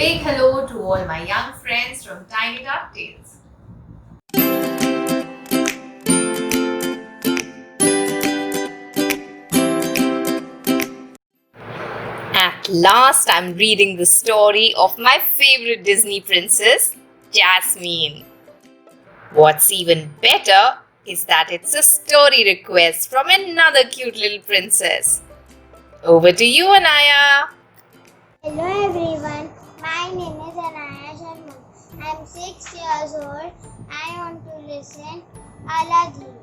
big hello to all my young friends from Tiny Tot Tales. At last, I'm reading the story of my favorite Disney princess, Jasmine. What's even better is that it's a story request from another cute little princess. Over to you, Anaya. Hello everyone, my name is Anaya Sharma. I'm 6 years old. I want to listen Aladdin.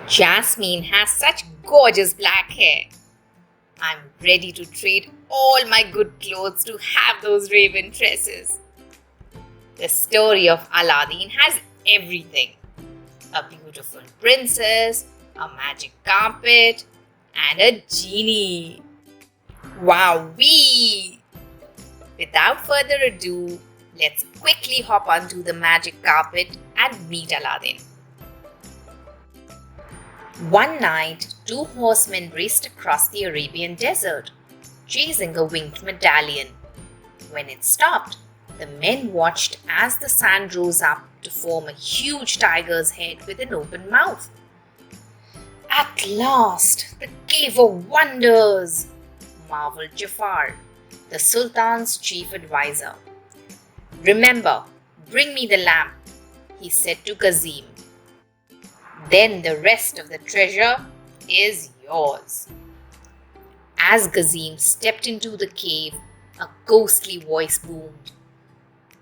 Jasmine has such gorgeous black hair. I'm ready to trade all my good clothes to have those raven tresses. The story of Aladdin has everything: a beautiful princess, a magic carpet, and a genie. Wowee! Without further ado, let's quickly hop onto the magic carpet and meet Aladdin. One night, two horsemen raced across the Arabian desert, chasing a winged medallion. When it stopped, the men watched as the sand rose up to form a huge tiger's head with an open mouth. At last, the cave of wonders! Marveled Jafar, the Sultan's chief advisor. Remember, bring me the lamp, he said to Kazim. Then the rest of the treasure is yours. As Kazim stepped into the cave, a ghostly voice boomed.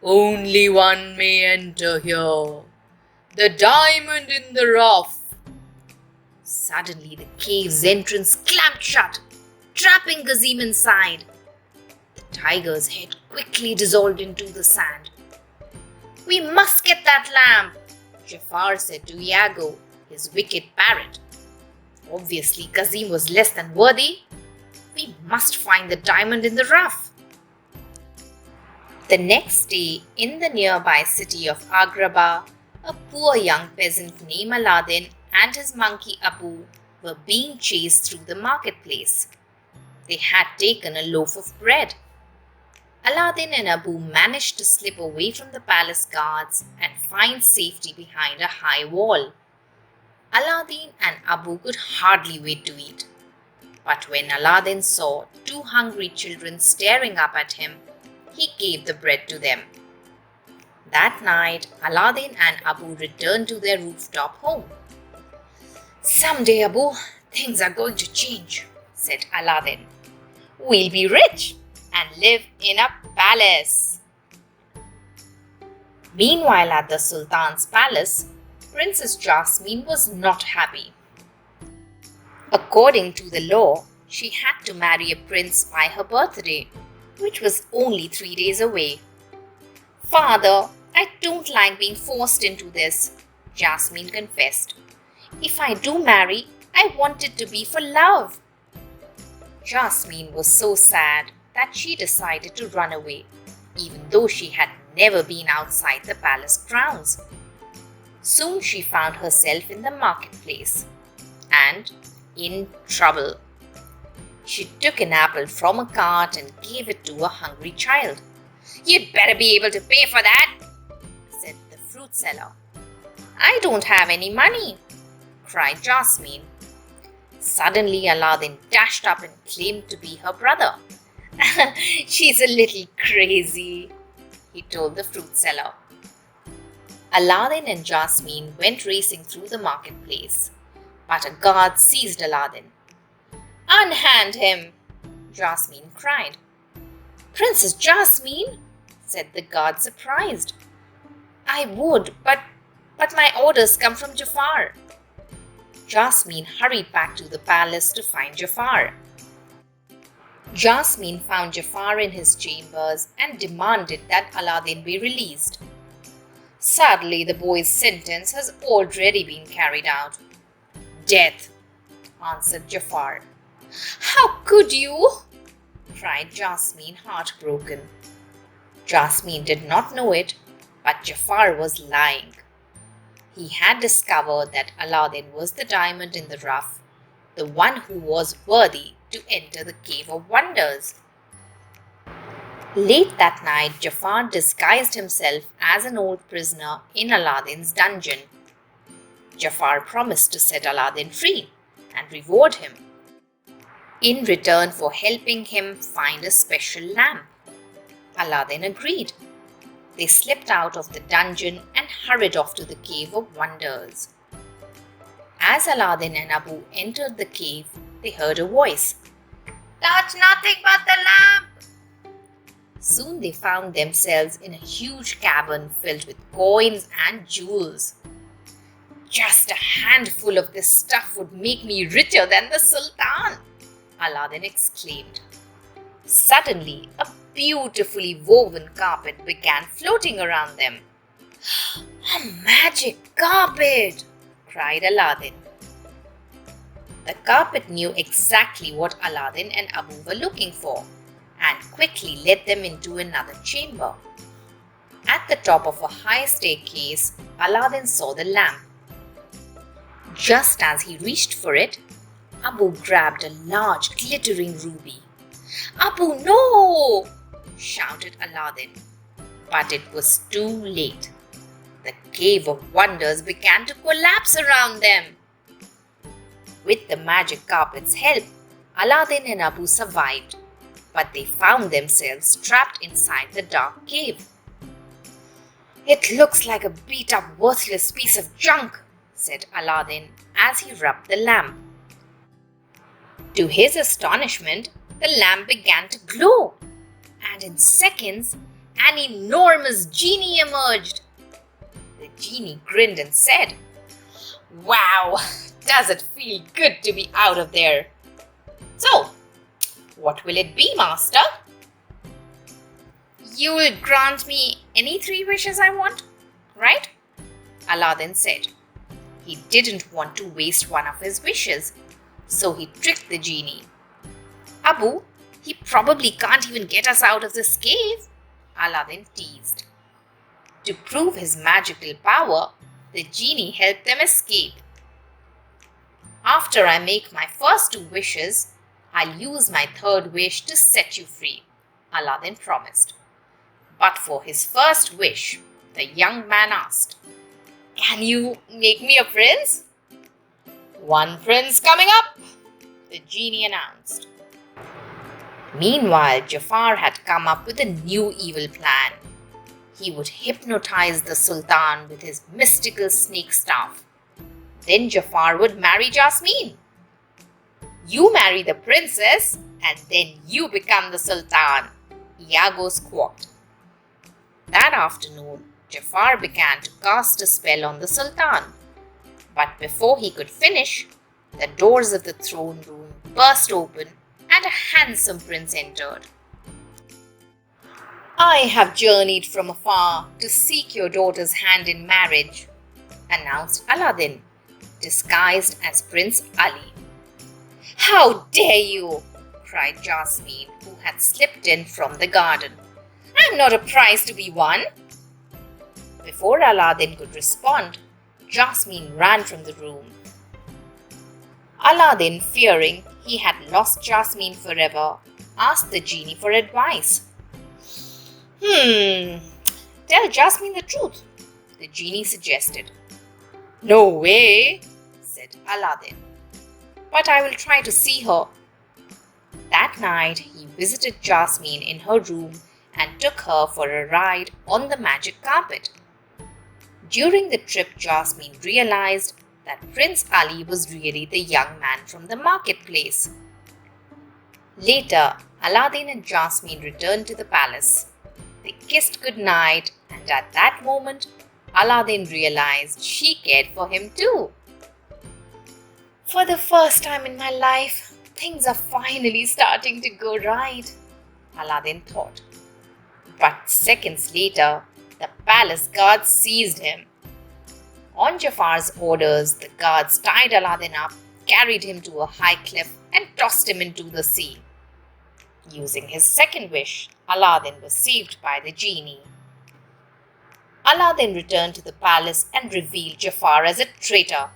Only one may enter here. The diamond in the rough. Suddenly the cave's entrance clamped shut, trapping Kazim inside. The tiger's head quickly dissolved into the sand. We must get that lamp, Jafar said to Iago, his wicked parrot. Obviously, Kazim was less than worthy. We must find the diamond in the rough. The next day, in the nearby city of Agrabah, a poor young peasant named Aladdin and his monkey Abu were being chased through the marketplace. They had taken a loaf of bread. Aladdin and Abu managed to slip away from the palace guards and find safety behind a high wall. Aladdin and Abu could hardly wait to eat. But when Aladdin saw two hungry children staring up at him, he gave the bread to them. That night, Aladdin and Abu returned to their rooftop home. Someday, Abu, things are going to change, said Aladdin. We'll be rich and live in a palace. Meanwhile, at the Sultan's palace, Princess Jasmine was not happy. According to the law, she had to marry a prince by her birthday, which was only 3 days away. Father, I don't like being forced into this, Jasmine confessed. If I do marry, I want it to be for love. Jasmine was so sad that she decided to run away, even though she had never been outside the palace grounds. Soon she found herself in the marketplace and in trouble. She took an apple from a cart and gave it to a hungry child. You'd better be able to pay for that, said the fruit seller. I don't have any money, cried Jasmine. Suddenly Aladdin dashed up and claimed to be her brother. She's a little crazy, he told the fruit seller. Aladdin and Jasmine went racing through the marketplace, but a guard seized Aladdin. Unhand him, Jasmine cried. Princess Jasmine, said the guard, surprised. I would, but my orders come from Jafar. Jasmine hurried back to the palace to find Jafar. Jasmine found Jafar in his chambers and demanded that Aladdin be released. Sadly, the boy's sentence has already been carried out. Death, answered Jafar. How could you? Cried Jasmine, heartbroken. Jasmine did not know it, but Jafar was lying. He had discovered that Aladdin was the diamond in the rough, the one who was worthy to enter the cave of wonders. Late that night, Jafar disguised himself as an old prisoner in Aladdin's dungeon. Jafar promised to set Aladdin free and reward him in return for helping him find a special lamp. Aladdin agreed. They slipped out of the dungeon and hurried off to the Cave of Wonders. As Aladdin and Abu entered the cave, they heard a voice. "Touch nothing but the lamp!" Soon they found themselves in a huge cavern filled with coins and jewels. "Just a handful of this stuff would make me richer than the Sultan," Aladdin exclaimed. Suddenly, a beautifully woven carpet began floating around them. "A magic carpet!" cried Aladdin. The carpet knew exactly what Aladdin and Abu were looking for and quickly led them into another chamber. At the top of a high staircase, Aladdin saw the lamp. Just as he reached for it, Abu grabbed a large glittering ruby. "Abu, no!" shouted Aladdin. But it was too late. The Cave of Wonders began to collapse around them. With the magic carpet's help, Aladdin and Abu survived, but they found themselves trapped inside the dark cave. "It looks like a beat-up, worthless piece of junk," said Aladdin as he rubbed the lamp. To his astonishment, the lamp began to glow, and in seconds, an enormous genie emerged. The genie grinned and said, "Wow, does it feel good to be out of there? So, what will it be, master?" "You will grant me any 3 wishes I want, right?" Aladdin said. He didn't want to waste one of his wishes, so he tricked the genie. "Abu, he probably can't even get us out of this cave," Aladdin teased. To prove his magical power, the genie helped them escape. "After I make my first 2 wishes, I'll use my 3rd wish to set you free," Aladdin promised. But for his first wish, the young man asked, "Can you make me a prince?" "One prince coming up," the genie announced. Meanwhile, Jafar had come up with a new evil plan. He would hypnotize the Sultan with his mystical snake staff. Then Jafar would marry Jasmine. "You marry the princess, and then you become the Sultan," Iago squawked. That afternoon, Jafar began to cast a spell on the Sultan. But before he could finish, the doors of the throne room burst open and a handsome prince entered. "I have journeyed from afar to seek your daughter's hand in marriage," announced Aladdin, disguised as Prince Ali. "How dare you!" cried Jasmine, who had slipped in from the garden. "I'm not a prize to be won." Before Aladdin could respond, Jasmine ran from the room. Aladdin, fearing he had lost Jasmine forever, asked the genie for advice. "Tell Jasmine the truth," the genie suggested. "No way," said Aladdin. "But I will try to see her." That night, he visited Jasmine in her room and took her for a ride on the magic carpet. During the trip, Jasmine realized that Prince Ali was really the young man from the marketplace. Later, Aladdin and Jasmine returned to the palace. They kissed goodnight, and at that moment, Aladdin realized she cared for him too. "For the first time in my life, things are finally starting to go right," Aladdin thought. But seconds later, the palace guards seized him. On Jafar's orders, the guards tied Aladdin up, carried him to a high cliff, and tossed him into the sea. Using his second wish, Aladdin was saved by the genie. Aladdin returned to the palace and revealed Jafar as a traitor.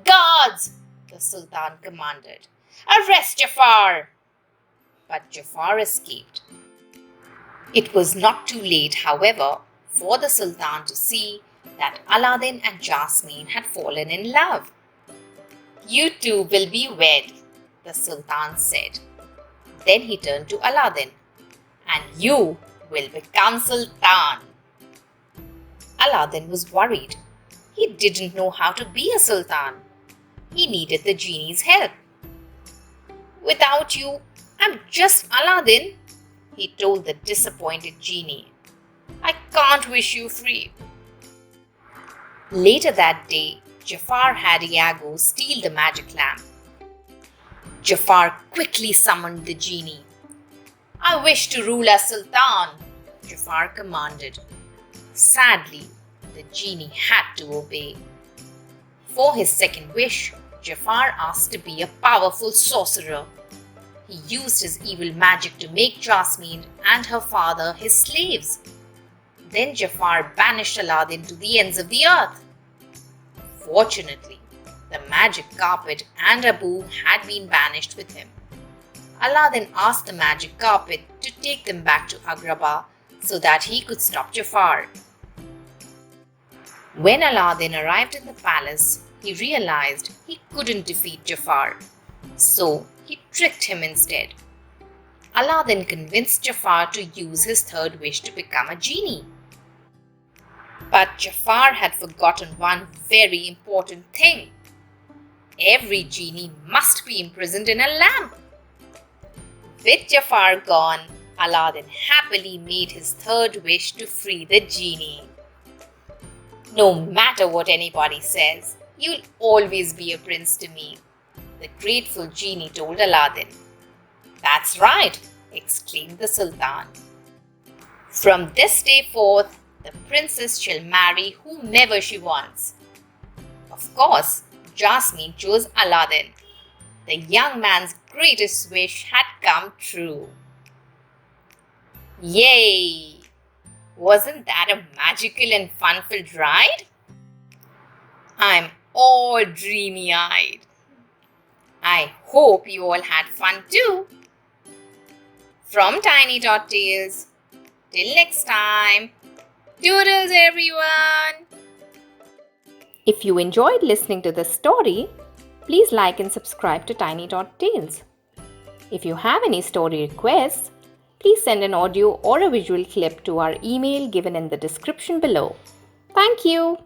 "Guards!" the Sultan commanded. "Arrest Jafar!" But Jafar escaped. It was not too late, however, for the Sultan to see that Aladdin and Jasmine had fallen in love. "You two will be wed," the Sultan said. Then he turned to Aladdin. "And you will become Sultan." Aladdin was worried. He didn't know how to be a sultan. He needed the genie's help. "Without you, I'm just Aladdin," he told the disappointed genie. "I can't wish you free." Later that day, Jafar had Iago steal the magic lamp. Jafar quickly summoned the genie. "I wish to rule as sultan," Jafar commanded. Sadly, the genie had to obey. For his second wish, Jafar asked to be a powerful sorcerer. He used his evil magic to make Jasmine and her father his slaves. Then Jafar banished Aladdin to the ends of the earth. Fortunately, the magic carpet and Abu had been banished with him. Aladdin asked the magic carpet to take them back to Agrabah so that he could stop Jafar. When Aladdin arrived in the palace, he realized he couldn't defeat Jafar, so he tricked him instead. Aladdin convinced Jafar to use his third wish to become a genie. But Jafar had forgotten one very important thing. Every genie must be imprisoned in a lamp. With Jafar gone, Aladdin happily made his third wish to free the genie. "No matter what anybody says, you'll always be a prince to me," the grateful genie told Aladdin. "That's right," exclaimed the Sultan. "From this day forth, the princess shall marry whomever she wants." Of course, Jasmine chose Aladdin. The young man's greatest wish had come true. Yay! Wasn't that a magical and fun-filled ride? I'm all dreamy-eyed. I hope you all had fun too. From Tiny Tot Tales, till next time, doodles everyone! If you enjoyed listening to this story, please like and subscribe to Tiny Tot Tales. If you have any story requests, please send an audio or a visual clip to our email given in the description below. Thank you.